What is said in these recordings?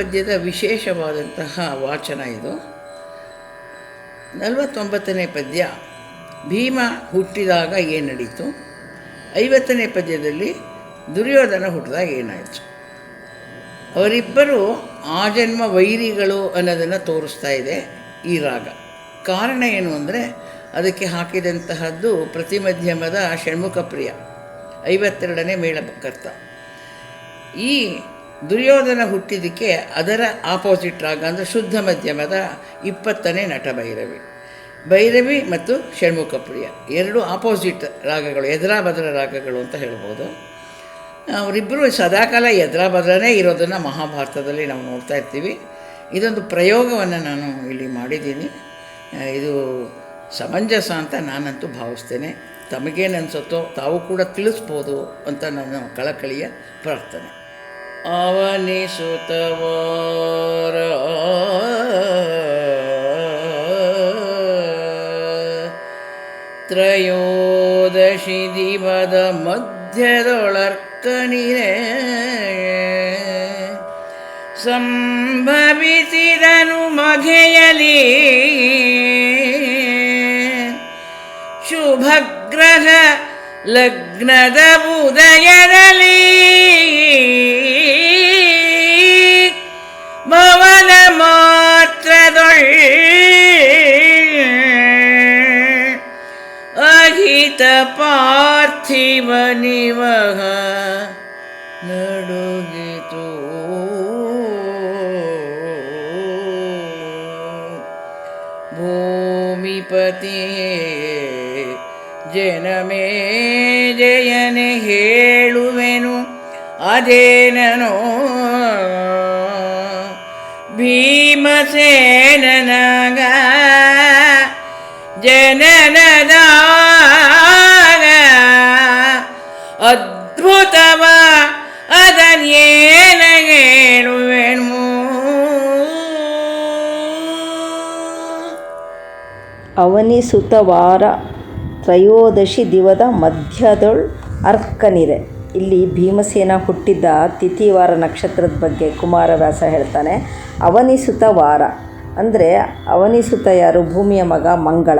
ಪದ್ಯದ ವಿಶೇಷವಾದಂತಹ ವಾಚನ ಇದು. 49ನೇ ಪದ್ಯ ಭೀಮ ಹುಟ್ಟಿದಾಗ ಏನು ನಡೀತು, 50ನೇ ಪದ್ಯದಲ್ಲಿ ದುರ್ಯೋಧನ ಹುಟ್ಟಿದಾಗ ಏನಾಯಿತು. ಅವರಿಬ್ಬರು ಆಜನ್ಮ ವೈರಿಗಳು ಅನ್ನೋದನ್ನು ತೋರಿಸ್ತಾ ಇದೆ ಈ ರಾಗ. ಕಾರಣ ಏನು ಅಂದರೆ ಅದಕ್ಕೆ ಹಾಕಿದಂತಹದ್ದು ಪ್ರತಿಮಧ್ಯಮದ ಷಣ್ಮುಖ ಪ್ರಿಯ 52ನೇ ಮೇಳಕರ್ತ. ಈ ದುರ್ಯೋಧನ ಹುಟ್ಟಿದ್ದಕ್ಕೆ ಅದರ ಆಪೋಸಿಟ್ ರಾಗ ಅಂದರೆ ಶುದ್ಧ ಮಧ್ಯಮದ 20ನೇ ನಟಭೈರವಿ. ಭೈರವಿ ಮತ್ತು ಷಣ್ಮುಖ ಪ್ರಿಯ ಎರಡು ಆಪೋಸಿಟ್ ರಾಗಗಳು, ಎದುರಾ ಬದರ ರಾಗಗಳು ಅಂತ ಹೇಳ್ಬೋದು. ಅವರಿಬ್ಬರು ಸದಾಕಾಲ ಎದುರಾ ಬದರನೇ ಇರೋದನ್ನು ಮಹಾಭಾರತದಲ್ಲಿ ನಾವು ನೋಡ್ತಾ ಇರ್ತೀವಿ. ಇದೊಂದು ಪ್ರಯೋಗವನ್ನು ನಾನು ಇಲ್ಲಿ ಮಾಡಿದ್ದೀನಿ. ಇದು ಸಮಂಜಸ ಅಂತ ನಾನಂತೂ ಭಾವಿಸ್ತೇನೆ. ತಮಗೇನನ್ಸುತ್ತೋ ತಾವು ಕೂಡ ತಿಳಿಸ್ಬೋದು ಅಂತ ನನ್ನ ಕಳಕಳಿಯ ಪ್ರಾರ್ಥನೆ. ಅವನಿಸುತ್ತವಾರ ತ್ರಯೋದಶಿ ದಿವದ ಮಧ್ಯದೊಳರ್ಕನಿರೆ ಸಂಭವಿಸಿದನು ಮಘೆಯಲಿ ಶುಭಗ್ರಹ ಲಗ್ನದ ಉದಯದಲ್ಲಿ ಭವನ ಮಾತ್ರದೊಳ್ ಅಹಿತ ಪಾರ್ಥಿವ ನಿವಹ ನಡುಗಿತು. ಭೂಮಿಪತಿಯೇ ಜನಮೇ ಜಯನೆ ಹೇಳುವೆನು ಅದೇನೋ ಭೀಮಸೇನನಾಗ ಜನನದಾಗ ಅದ್ಭುತವ ಅದನ್ನೇನ ಹೇಳುವೆನು. ಅವನಿಸುತವಾರ ತ್ರಯೋದಶಿ ದಿವದ ಮಧ್ಯದೊಳ್ ಅರ್ಕನಿರೆ. ಇಲ್ಲಿ ಭೀಮಸೇನ ಹುಟ್ಟಿದ್ದ ತಿಥಿವಾರ ನಕ್ಷತ್ರದ ಬಗ್ಗೆ ಕುಮಾರವ್ಯಾಸ ಹೇಳ್ತಾನೆ. ಅವನಿಸುತವಾರ ಅಂದರೆ ಅವನಿಸುತ ಯಾರು? ಭೂಮಿಯ ಮಗ ಮಂಗಳ.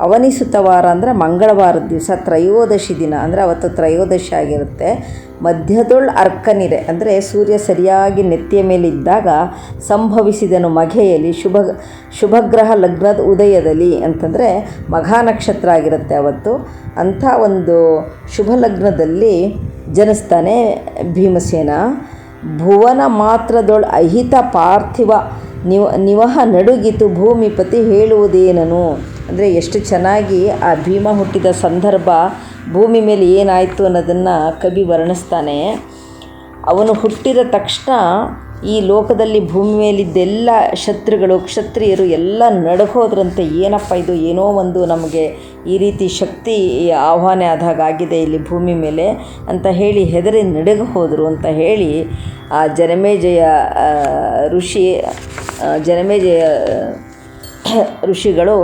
ಅವನಿಸುತವಾರ ಅಂದರೆ ಮಂಗಳವಾರದ ದಿವಸ ತ್ರಯೋದಶಿ ದಿನ ಅಂದರೆ ಅವತ್ತು ತ್ರಯೋದಶಿ ಆಗಿರುತ್ತೆ. ಮಧ್ಯದೊಳ್ ಅರ್ಕನಿರೆ ಅಂದರೆ ಸೂರ್ಯ ಸರಿಯಾಗಿ ನೆತ್ತಿಯ ಮೇಲಿದ್ದಾಗ ಸಂಭವಿಸಿದನು ಮಘೆಯಲ್ಲಿ ಶುಭಗ್ರಹ ಲಗ್ನದ ಉದಯದಲ್ಲಿ ಅಂತಂದರೆ ಮಘ ನಕ್ಷತ್ರ ಆಗಿರುತ್ತೆ ಅವತ್ತು. ಅಂಥ ಒಂದು ಶುಭ ಲಗ್ನದಲ್ಲಿ ಜನಿಸ್ತಾನೆ ಭೀಮಸೇನ. ಭುವನ ಮಾತ್ರದೊಳ್ ಅಹಿತ ಪಾರ್ಥಿವ ನಿವಹ ನಡುಗಿತು ಭೂಮಿಪತಿ ಹೇಳುವುದೇನನು. ಅಂದರೆ ಎಷ್ಟು ಚೆನ್ನಾಗಿ ಆ ಭೀಮ ಹುಟ್ಟಿದ ಸಂದರ್ಭ, ಭೂಮಿ ಮೇಲೆ ಏನಾಯಿತು ಅನ್ನೋದನ್ನು ಕವಿ ವರ್ಣಿಸ್ತಾನೆ. ಅವನು ಹುಟ್ಟಿದ ತಕ್ಷಣ ಈ ಲೋಕದಲ್ಲಿ ಭೂಮಿ ಮೇಲಿದ್ದೆಲ್ಲ ಶತ್ರುಗಳು ಕ್ಷತ್ರಿಯರು ಎಲ್ಲ ನಡಗೋದ್ರಂತೆ. ಏನಪ್ಪ ಇದು, ಏನೋ ಒಂದು ನಮಗೆ ಈ ರೀತಿ ಶಕ್ತಿ ಆಹ್ವಾನ ಆದಾಗಾಗಿದೆ ಇಲ್ಲಿ ಭೂಮಿ ಮೇಲೆ ಅಂತ ಹೇಳಿ ಹೆದರಿ ನಡಗ ಹೋದರು ಅಂತ ಹೇಳಿ ಆ ಜನಮೇಜಯ ಋಷಿಗಳು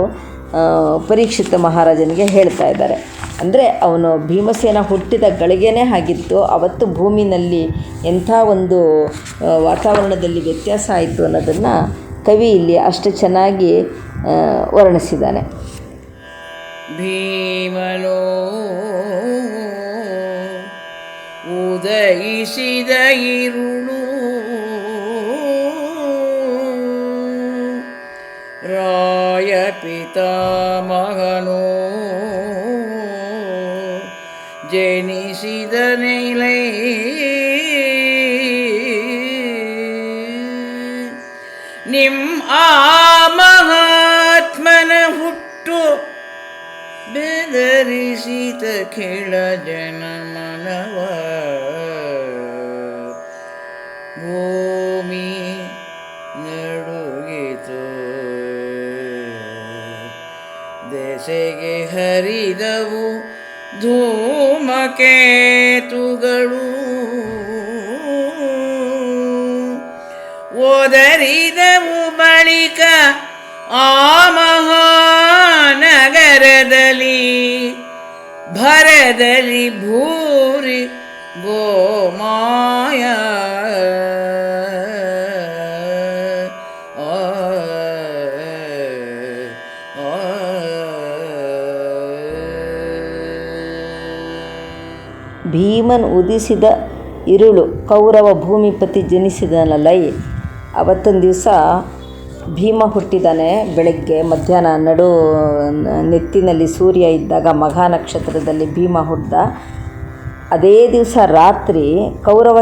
ಪರೀಕ್ಷಿತ ಮಹಾರಾಜನಿಗೆ ಹೇಳ್ತಾ ಇದ್ದಾರೆ. ಅಂದರೆ ಅವನು ಭೀಮಸೇನ ಹುಟ್ಟಿದ ಗಳಿಗೆನೇ ಆಗಿತ್ತು. ಅವತ್ತು ಭೂಮಿನಲ್ಲಿ ಎಂಥ ಒಂದು ವಾತಾವರಣದಲ್ಲಿ ವ್ಯತ್ಯಾಸ ಆಯಿತು ಅನ್ನೋದನ್ನು ಕವಿ ಇಲ್ಲಿ ಅಷ್ಟು ಚೆನ್ನಾಗಿ ವರ್ಣಿಸಿದ್ದಾನೆ. ಭೀಮನೋ ಉದಯಿಸಿದ ಇರುಳು ರಾಯ ಪಿತಾಮಹನೋ ಜನಿಸಿದ ನೆಲೆ ಆ ಮಹಾತ್ಮನ ಹುಟ್ಟು ಬೆದರಿಸಿದ ಕೆಳ ಜನಮನವ ಭೂಮಿ ನಡುಗಿತು ದೆಸೆಗೆ ಹರಿದವು ಧೂಮಕೇತುಗಳು ಓದರಿದವು ಬಳಿಕ ಆ ಮಹಾನಗರದಲ್ಲಿ ಭರದಲ್ಲಿ ಭೂರಿ ಗೋಮಾಯ ಭೀಮನ್ ಉದಿಸಿದ ಇರುಳು ಕೌರವ ಭೂಮಿಪತಿ ಜನಿಸಿದನಲೈ. ಅವತ್ತೊಂದು ದಿವಸ ಭೀಮ ಹುಟ್ಟಿದ್ದಾನೆ. ಬೆಳಗ್ಗೆ ಮಧ್ಯಾಹ್ನ ನೆತ್ತಿನಲ್ಲಿ ಸೂರ್ಯ ಇದ್ದಾಗ ಮಘ ನಕ್ಷತ್ರದಲ್ಲಿ ಭೀಮ ಹುಟ್ಟಿದ. ಅದೇ ದಿವಸ ರಾತ್ರಿ ಕೌರವ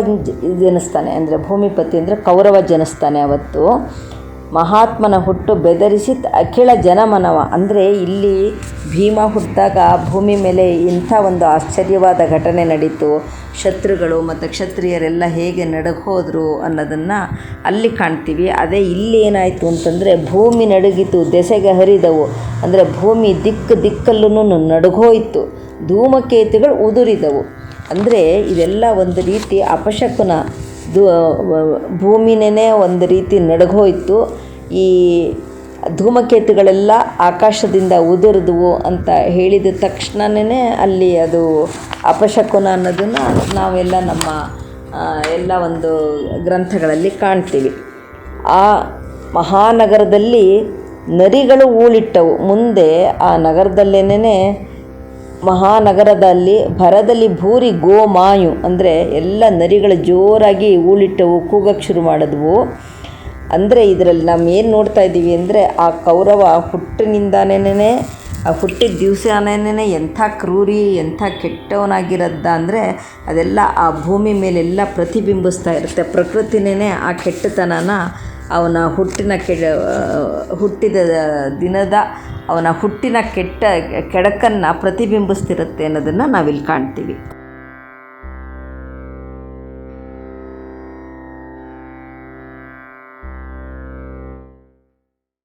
ಜನಿಸ್ತಾನೆ. ಅಂದರೆ ಭೂಮಿಪತಿ ಅಂದರೆ ಕೌರವ ಜನಿಸ್ತಾನೆ. ಅವತ್ತು ಮಹಾತ್ಮನ ಹುಟ್ಟು ಬೆದರಿಸಿದ ಅಖಿಳ ಜನಮನವ. ಅಂದರೆ ಇಲ್ಲಿ ಭೀಮ ಹುಟ್ಟಿದಾಗ ಭೂಮಿ ಮೇಲೆ ಇಂಥ ಒಂದು ಆಶ್ಚರ್ಯವಾದ ಘಟನೆ ನಡೀತು. ಶತ್ರುಗಳು ಮತ್ತು ಕ್ಷತ್ರಿಯರೆಲ್ಲ ಹೇಗೆ ನಡುಗೋದ್ರು ಅನ್ನೋದನ್ನು ಅಲ್ಲಿ ಕಾಣ್ತೀವಿ. ಅದೇ ಇಲ್ಲಿ ಏನಾಯಿತು ಅಂತಂದರೆ ಭೂಮಿ ನಡುಗಿತು, ದೆಸೆಗೆ ಹರಿದವು. ಅಂದರೆ ಭೂಮಿ ದಿಕ್ಕಲ್ಲೂ ನಡುಗೋಯ್ತು, ಧೂಮಕೇತುಗಳು ಉದುರಿದವು. ಅಂದರೆ ಇದೆಲ್ಲ ಒಂದು ರೀತಿ ಅಪಶಕುನ. ಭೂಮಿನೇ ಒಂದು ರೀತಿ ನಡುಗೋಯ್ತು. ಈ ಧೂಮಕೇತುಗಳೆಲ್ಲ ಆಕಾಶದಿಂದ ಉದುರಿದವು ಅಂತ ಹೇಳಿದ ತಕ್ಷಣವೇ ಅಲ್ಲಿ ಅದು ಅಪಶಕುನ ಅನ್ನೋದನ್ನು ನಾವೆಲ್ಲ ನಮ್ಮ ಎಲ್ಲ ಒಂದು ಗ್ರಂಥಗಳಲ್ಲಿ ಕಾಣ್ತೀವಿ. ಆ ಮಹಾನಗರದಲ್ಲಿ ನರಿಗಳು ಊಳಿಟ್ಟವು. ಮುಂದೆ ಆ ನಗರದಲ್ಲೇನೇ ಮಹಾನಗರದಲ್ಲಿ ಭರದಲ್ಲಿ ಭೂರಿ ಗೋಮಾಯು. ಅಂದರೆ ಎಲ್ಲ ನರಿಗಳು ಜೋರಾಗಿ ಊಳಿಟ್ಟವು, ಕೂಗಕ್ಕೆ ಶುರು ಮಾಡಿದ್ವು. ಅಂದರೆ ಇದರಲ್ಲಿ ನಾವು ಏನು ನೋಡ್ತಾ ಇದ್ದೀವಿ ಅಂದರೆ ಆ ಕೌರವ ಹುಟ್ಟಿನಿಂದಾನೇ ಆ ಹುಟ್ಟಿದ ದಿವಸನೇ ಎಂಥ ಕ್ರೂರಿ, ಎಂಥ ಕೆಟ್ಟವನಾಗಿರೋದ ಅಂದರೆ ಅದೆಲ್ಲ ಆ ಭೂಮಿ ಮೇಲೆಲ್ಲ ಪ್ರತಿಬಿಂಬಿಸ್ತಾ ಇರುತ್ತೆ. ಪ್ರಕೃತಿನೇ ಆ ಕೆಟ್ಟತನನ ಅವನ ಹುಟ್ಟಿದ ದಿನದ ಅವನ ಹುಟ್ಟಿನ ಕೆಡಕನ್ನು ಪ್ರತಿಬಿಂಬಿಸ್ತಿರುತ್ತೆ ಅನ್ನೋದನ್ನು ನಾವಿಲ್ಲಿ ಕಾಣ್ತೀವಿ.